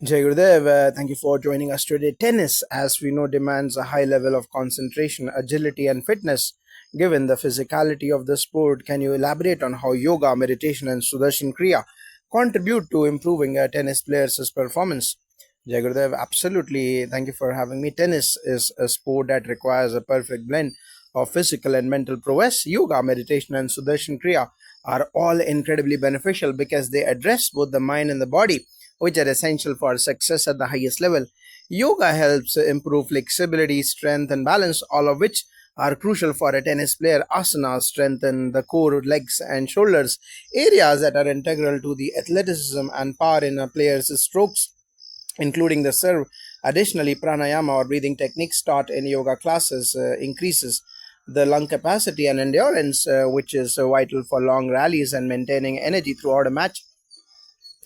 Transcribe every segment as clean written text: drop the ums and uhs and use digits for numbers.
Jai Gurudev, thank you for joining us today. Tennis, as we know, demands a high level of concentration, agility, and fitness. Given the physicality of the sport, can you elaborate on how yoga, meditation, and Sudarshan Kriya contribute to improving a tennis player's performance? Jai Gurudev, absolutely. Thank you for having me. Tennis is a sport that requires a perfect blend of physical and mental prowess. Yoga, meditation, and Sudarshan Kriya are all incredibly beneficial because they address both the mind and the body, which are essential for success at the highest level. Yoga helps improve flexibility, strength, and balance, all of which are crucial for a tennis player. Asanas strengthen the core, legs, and shoulders, areas that are integral to the athleticism and power in a player's strokes, including the serve. Additionally, pranayama or breathing techniques taught in yoga classes increases the lung capacity and endurance, which is vital for long rallies and maintaining energy throughout a match.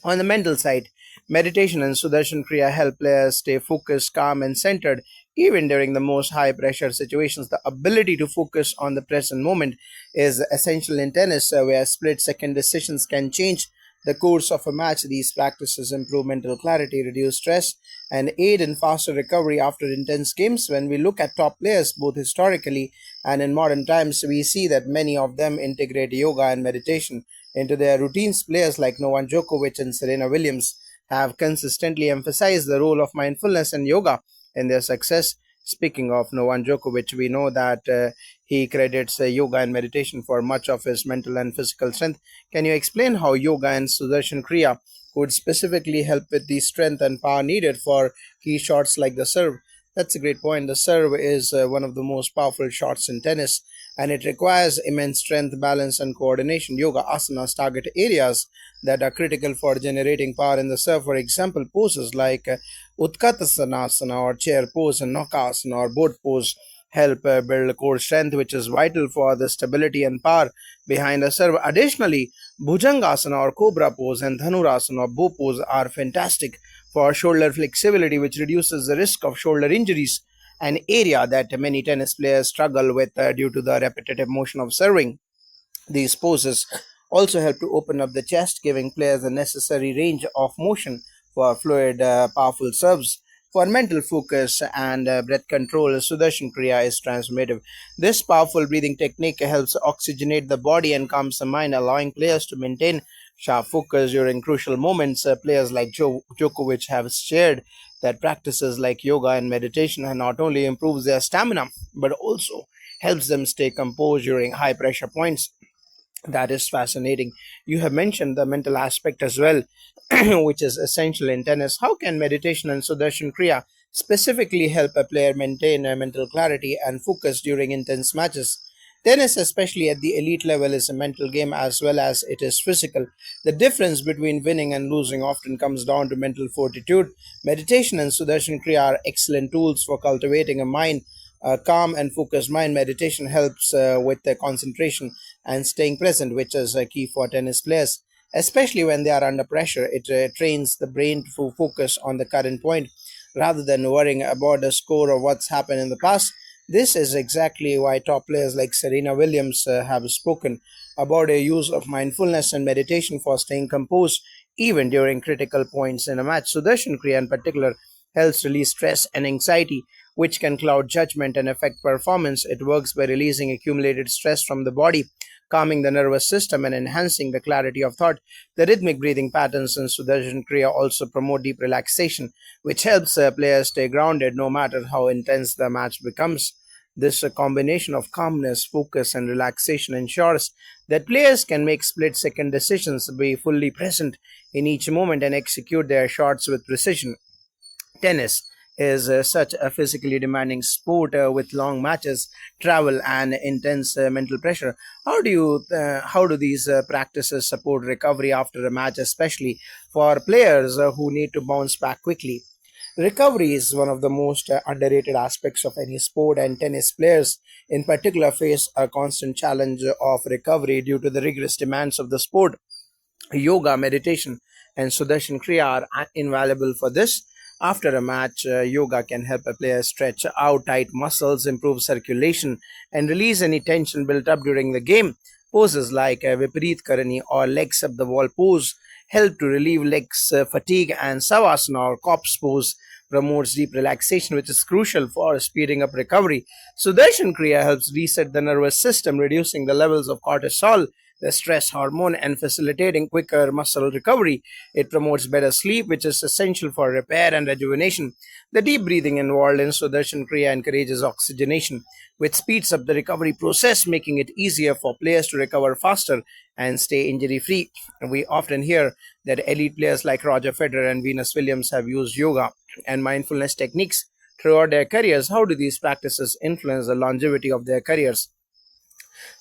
On the mental side, meditation and Sudarshan Kriya help players stay focused, calm, and centered even during the most high pressure situations. The ability to focus on the present moment is essential in tennis, where split second decisions can change the course of a match. These practices improve mental clarity, reduce stress, and aid in faster recovery after intense games. When we look at top players, both historically and in modern times, we see that many of them integrate yoga and meditation into their routines. Players like Novak Djokovic and Serena Williams have consistently emphasized the role of mindfulness and yoga in their success. Speaking of Novak Djokovic, we know that he credits yoga and meditation for much of his mental and physical strength. Can you explain how yoga and Sudarshan Kriya could specifically help with the strength and power needed for key shots like the serve? That's a great point. The serve is one of the most powerful shots in tennis, and it requires immense strength, balance, and coordination. Yoga asanas target areas that are critical for generating power in the serve. For example, poses like Utkatasana or chair pose and Nokasana or boat pose help build core strength, which is vital for the stability and power behind the serve. Additionally, Bhujangasana or Cobra pose and Dhanurasana or bow pose are fantastic for shoulder flexibility, which reduces the risk of shoulder injuries, an area that many tennis players struggle with due to the repetitive motion of serving. These poses also help to open up the chest, giving players the necessary range of motion for fluid, powerful serves. For mental focus and breath control, Sudarshan Kriya is transformative. This powerful breathing technique helps oxygenate the body and calms the mind, allowing players to maintain sharp focus during crucial moments. Players like Djokovic have shared that practices like yoga and meditation have not only improves their stamina but also helps them stay composed during high pressure points. That is fascinating. You have mentioned the mental aspect as well, which is essential in tennis. How can meditation and Sudarshan Kriya specifically help a player maintain a mental clarity and focus during intense matches? Tennis, especially at the elite level, is a mental game as well as it is physical. The difference between winning and losing often comes down to mental fortitude. Meditation and Sudarshan Kriya are excellent tools for cultivating a mind, a calm and focused mind. Meditation helps with the concentration and staying present, which is a key for tennis players, especially when they are under pressure. It trains the brain to focus on the current point rather than worrying about the score or what's happened in the past. This is exactly why top players like Serena Williams have spoken about a use of mindfulness and meditation for staying composed even during critical points in a match. Sudarshan Kriya, in particular, helps release stress and anxiety, which can cloud judgment and affect performance. It works by releasing accumulated stress from the body, calming the nervous system, and enhancing the clarity of thought. The rhythmic breathing patterns in Sudarshan Kriya also promote deep relaxation, which helps players stay grounded no matter how intense the match becomes. This combination of calmness, focus, and relaxation ensures that players can make split second decisions, be fully present in each moment, and execute their shots with precision. Tennis is such a physically demanding sport with long matches, travel, and intense mental pressure. How do these practices support recovery after a match, especially for players who need to bounce back quickly? Recovery is one of the most underrated aspects of any sport, and tennis players, in particular, face a constant challenge of recovery due to the rigorous demands of the sport. Yoga, meditation, and Sudarshan Kriya are invaluable for this. After a match, yoga can help a player stretch out tight muscles, improve circulation, and release any tension built up during the game. Poses like Viparit Karani or legs up the wall pose help to relieve legs fatigue, and Savasana or corpse pose promotes deep relaxation, which is crucial for speeding up recovery. Sudarshan Kriya helps reset the nervous system, reducing the levels of cortisol, the stress hormone, and facilitating quicker muscle recovery. It promotes better sleep, which is essential for repair and rejuvenation. The deep breathing involved in Sudarshan Kriya encourages oxygenation, which speeds up the recovery process, making it easier for players to recover faster and stay injury free. We often hear that elite players like Roger Federer and Venus Williams have used yoga and mindfulness techniques throughout their careers. How do these practices influence the longevity of their careers?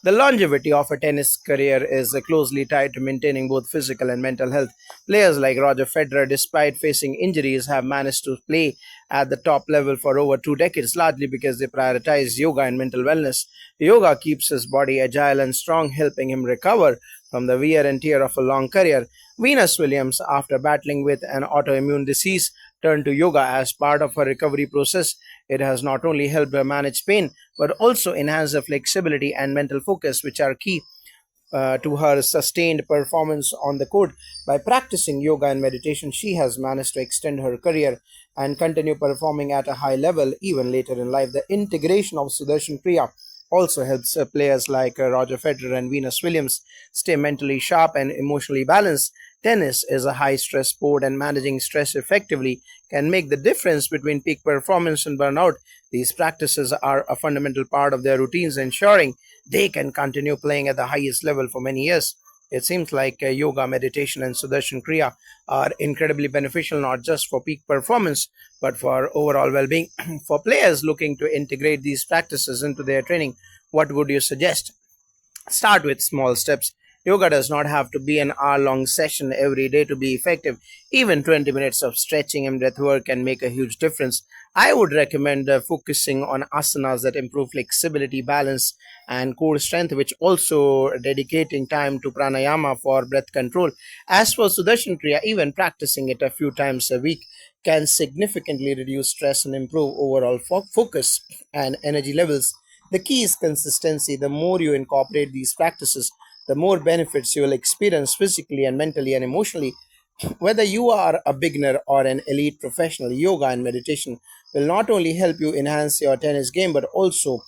The longevity of a tennis career is closely tied to maintaining both physical and mental health. Players like Roger Federer, despite facing injuries, have managed to play at the top level for over 2 decades, largely because they prioritize yoga and mental wellness. Yoga keeps his body agile and strong, helping him recover from the wear and tear of a long career. Venus Williams, after battling with an autoimmune disease, turned to yoga as part of her recovery process. It has not only helped her manage pain, but also enhance her flexibility and mental focus, which are key to her sustained performance on the court. By practicing yoga and meditation, she has managed to extend her career and continue performing at a high level even later in life. The integration of Sudarshan Kriya also helps players like Roger Federer and Venus Williams stay mentally sharp and emotionally balanced. Tennis is a high stress sport, and managing stress effectively can make the difference between peak performance and burnout. These practices are a fundamental part of their routines, ensuring they can continue playing at the highest level for many years. It seems like yoga, meditation, and Sudarshan Kriya are incredibly beneficial not just for peak performance but for overall well being. For players looking to integrate these practices into their training, what would you suggest? Start with small steps. Yoga does not have to be an hour long session every day to be effective. Even 20 minutes of stretching and breath work can make a huge difference. I would recommend focusing on asanas that improve flexibility, balance, and core strength, which also dedicating time to pranayama for breath control. As for Sudarshan Kriya, even practicing it a few times a week can significantly reduce stress and improve overall focus and energy levels. The key is consistency. The more you incorporate these practices, the more benefits you will experience physically and mentally and emotionally. Whether you are a beginner or an elite professional, yoga and meditation will not only help you enhance your tennis game but also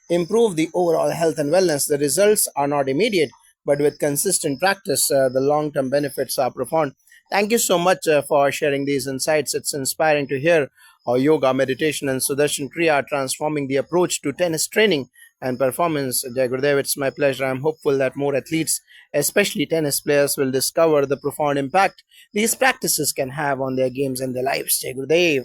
improve the overall health and wellness. The results are not immediate, but with consistent practice, the long term benefits are profound. Thank you so much for sharing these insights. It's inspiring to hear how yoga, meditation, and Sudarshan Kriya are transforming the approach to tennis training and performance. Jai Gurudev, it's my pleasure. I'm hopeful that more athletes, especially tennis players, will discover the profound impact these practices can have on their games and their lives. Jai Gurudev.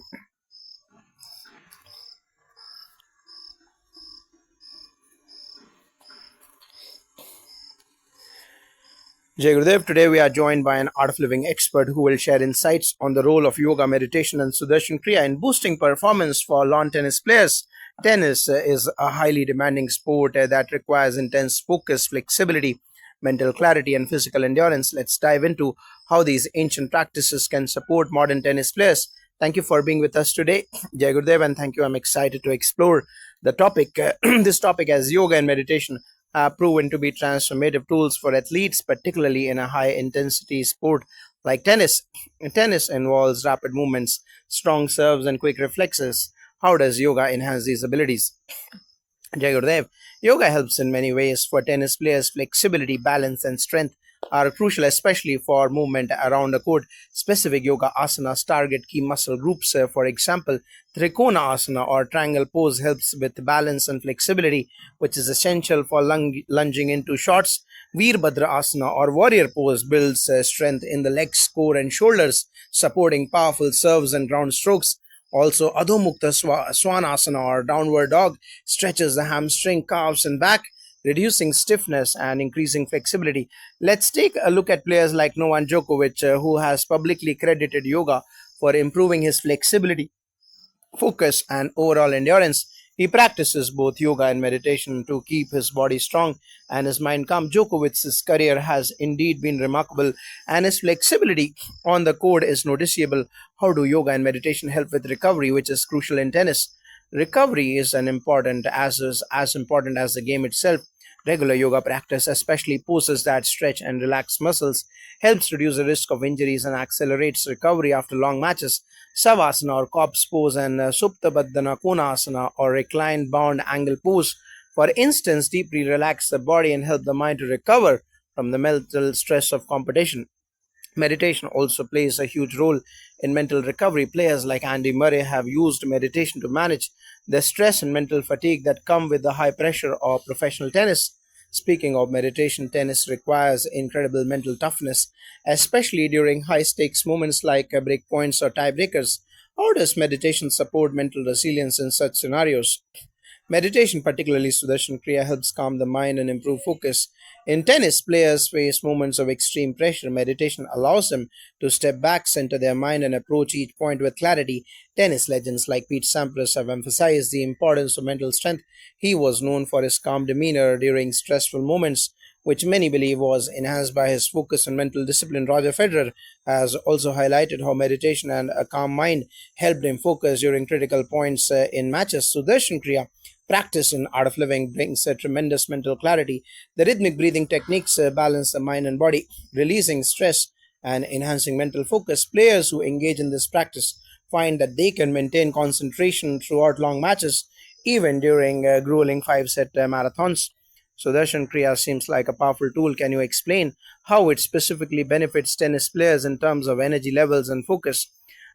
Jai Gurudev, today we are joined by an Art of Living expert who will share insights on the role of yoga, meditation, and Sudarshan Kriya in boosting performance for lawn tennis players. Tennis is a highly demanding sport that requires intense focus, flexibility, mental clarity, and physical endurance. Let's dive into how these ancient practices can support modern tennis players. Thank you for being with us today, Jai Gurudev, and thank you. I'm excited to explore the topic. This topic as yoga and meditation have proven to be transformative tools for athletes, particularly in a high intensity sport like tennis. Tennis involves rapid movements, strong serves, and quick reflexes. How does yoga enhance these abilities? Jai Gurudev. Yoga helps in many ways for tennis players. Flexibility, balance, and strength are crucial, especially for movement around the court. Specific yoga asanas target key muscle groups. For example, Trikona asana or triangle pose helps with balance and flexibility, which is essential for lunging into shots. Veerbhadra asana or warrior pose builds strength in the legs, core, and shoulders, supporting powerful serves and ground strokes. Also, Adho Mukta Swanasana or downward dog stretches the hamstring, calves, and back, reducing stiffness and increasing flexibility. Let's take a look at players like Novak Djokovic, who has publicly credited yoga for improving his flexibility, focus, and overall endurance. He practices both yoga and meditation to keep his body strong and his mind calm. Djokovic's career has indeed been remarkable, and his flexibility on the court is noticeable. How do yoga and meditation help with recovery, which is crucial in tennis? Recovery is important as important as the game itself. Regular yoga practice, especially poses that stretch and relax muscles, helps reduce the risk of injuries and accelerates recovery after long matches. Savasana or corpse pose and Supta Baddhana Konasana or reclined bound angle pose, for instance, deeply relax the body and help the mind to recover from the mental stress of competition. Meditation also plays a huge role in mental recovery. Players like Andy Murray have used meditation to manage the stress and mental fatigue that come with the high pressure of professional tennis. Speaking of meditation, tennis requires incredible mental toughness, especially during high stakes moments like break points or tiebreakers. How does meditation support mental resilience in such scenarios? Meditation, particularly Sudarshan Kriya, helps calm the mind and improve focus. In tennis, players face moments of extreme pressure. Meditation allows them to step back, center their mind, and approach each point with clarity. Tennis legends like Pete Sampras have emphasized the importance of mental strength. He was known for his calm demeanor during stressful moments, which many believe was enhanced by his focus and mental discipline. Roger Federer has also highlighted how meditation and a calm mind helped him focus during critical points in matches. Sudarshan Kriya practice in Art of Living brings a tremendous mental clarity. The rhythmic breathing techniques balance the mind and body, releasing stress and enhancing mental focus. Players who engage in this practice find that they can maintain concentration throughout long matches, even during grueling five-set marathons. So Darshan Kriya seems like a powerful tool. Can you explain how it specifically benefits tennis players in terms of energy levels and focus?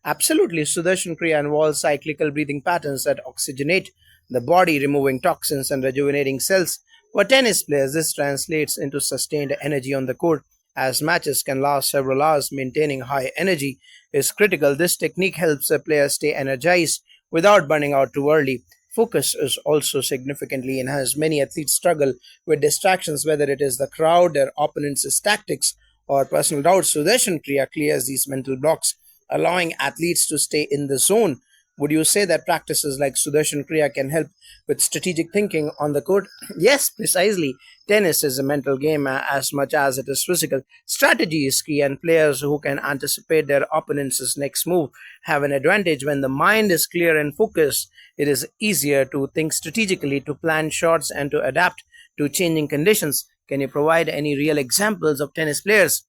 Absolutely, Sudarshan Kriya involves cyclical breathing patterns that oxygenate the body, removing toxins and rejuvenating cells. For tennis players, this translates into sustained energy on the court, as matches can last several hours. Maintaining high energy is critical. This technique helps a player stay energized without burning out too early. Focus is also significantly enhanced. Many athletes struggle with distractions, whether it is the crowd, their opponents' tactics, or personal doubts. Sudarshan Kriya clears these mental blocks, allowing athletes to stay in the zone. Would you say that practices like Sudarshan Kriya can help with strategic thinking on the court? Yes, precisely. Tennis is a mental game as much as it is physical. Strategy is key, and players who can anticipate their opponent's next move have an advantage. When the mind is clear and focused, it is easier to think strategically, to plan shots, and to adapt to changing conditions. Can you provide any real examples of tennis players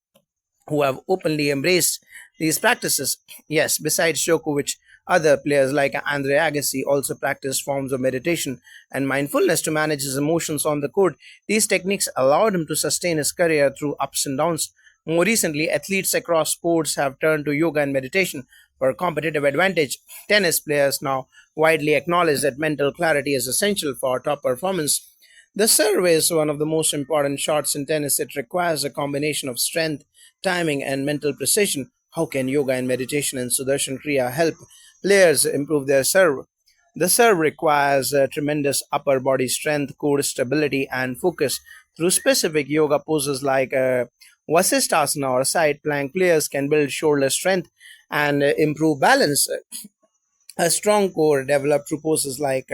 who have openly embraced these practices? Yes, besides Djokovic, other players like Andre Agassi also practice forms of meditation and mindfulness to manage his emotions on the court. These techniques allowed him to sustain his career through ups and downs. More recently, athletes across sports have turned to yoga and meditation for competitive advantage. Tennis players now widely acknowledge that mental clarity is essential for top performance. The serve is one of the most important shots in tennis. It requires a combination of strength, timing, and mental precision. How can yoga and meditation and Sudarshan Kriya help players improve their serve? The serve requires tremendous upper body strength, core stability, and focus. Through specific yoga poses like Vasisthasana or side plank, players can build shoulder strength and improve balance. A strong core developed through poses like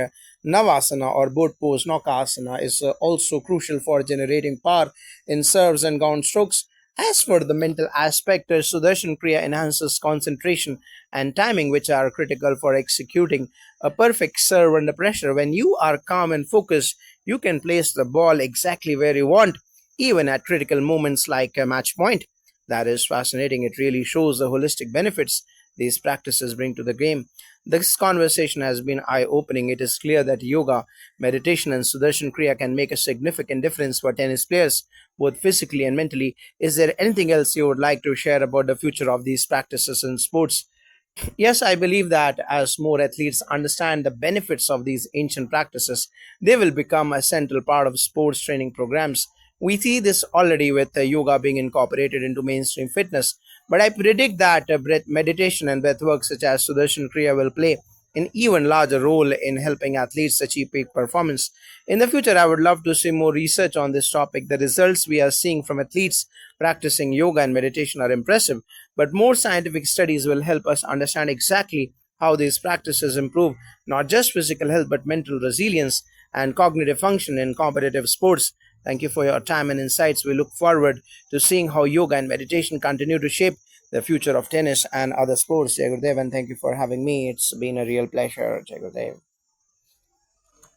Navasana or boat pose Nokasana is also crucial for generating power in serves and ground strokes. As for the mental aspect, Sudarshan Kriya enhances concentration and timing, which are critical for executing a perfect serve under pressure. When you are calm and focused, you can place the ball exactly where you want, even at critical moments like a match point. That is fascinating. It really shows the holistic benefits these practices bring to the game. This conversation has been eye opening. It is clear that yoga, meditation, and Sudarshan Kriya can make a significant difference for tennis players, both physically and mentally. Is there anything else you would like to share about the future of these practices in sports? Yes, I believe that as more athletes understand the benefits of these ancient practices, they will become a central part of sports training programs. We see this already with yoga being incorporated into mainstream fitness, but I predict that breath meditation and breath work such as Sudarshan Kriya will play an even larger role in helping athletes achieve peak performance. In the future, I would love to see more research on this topic. The results we are seeing from athletes practicing yoga and meditation are impressive, but more scientific studies will help us understand exactly how these practices improve not just physical health but mental resilience and cognitive function in competitive sports. Thank you for your time and insights. We look forward to seeing how yoga and meditation continue to shape the future of tennis and other sports. Jai Gurudev, and thank you for having me. It's been a real pleasure, Jai Gurudev.